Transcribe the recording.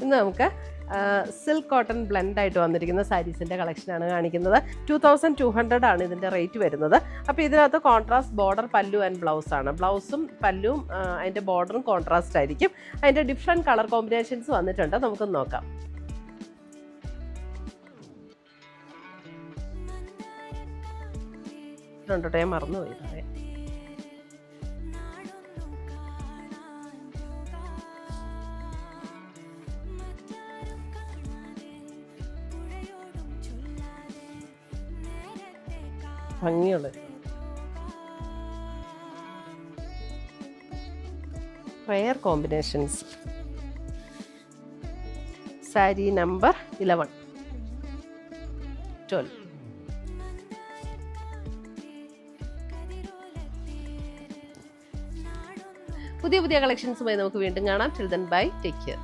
ഇന്ന് നമുക്ക് silk cotton ബ്ലെൻഡായിട്ട് വന്നിരിക്കുന്ന സാരീസിൻ്റെ കളക്ഷനാണ് കാണിക്കുന്നത്. 2200 ആണ് ഇതിൻ്റെ റേറ്റ് വരുന്നത്. അപ്പോൾ ഇതിനകത്ത് കോൺട്രാസ്റ്റ് ബോർഡർ, പല്ലു ആൻഡ് ബ്ലൗസ് ആണ്. ബ്ലൗസും പല്ലുവും അതിൻ്റെ ബോർഡറും കോൺട്രാസ്റ്റ് ആയിരിക്കും. അതിൻ്റെ ഡിഫറെൻറ്റ് കളർ കോമ്പിനേഷൻസ് വന്നിട്ടുണ്ട്. നമുക്കൊന്ന് നോക്കാം. ഞാൻ മറന്നുപോയി പറയാം. ഭംഗിയുള്ളത് റെയർ കോമ്പിനേഷൻസ്. സാരി നമ്പർ 11, 12. പുതിയ കളക്ഷൻസുമായി നമുക്ക് വീണ്ടും കാണാം. Till then bye, take care.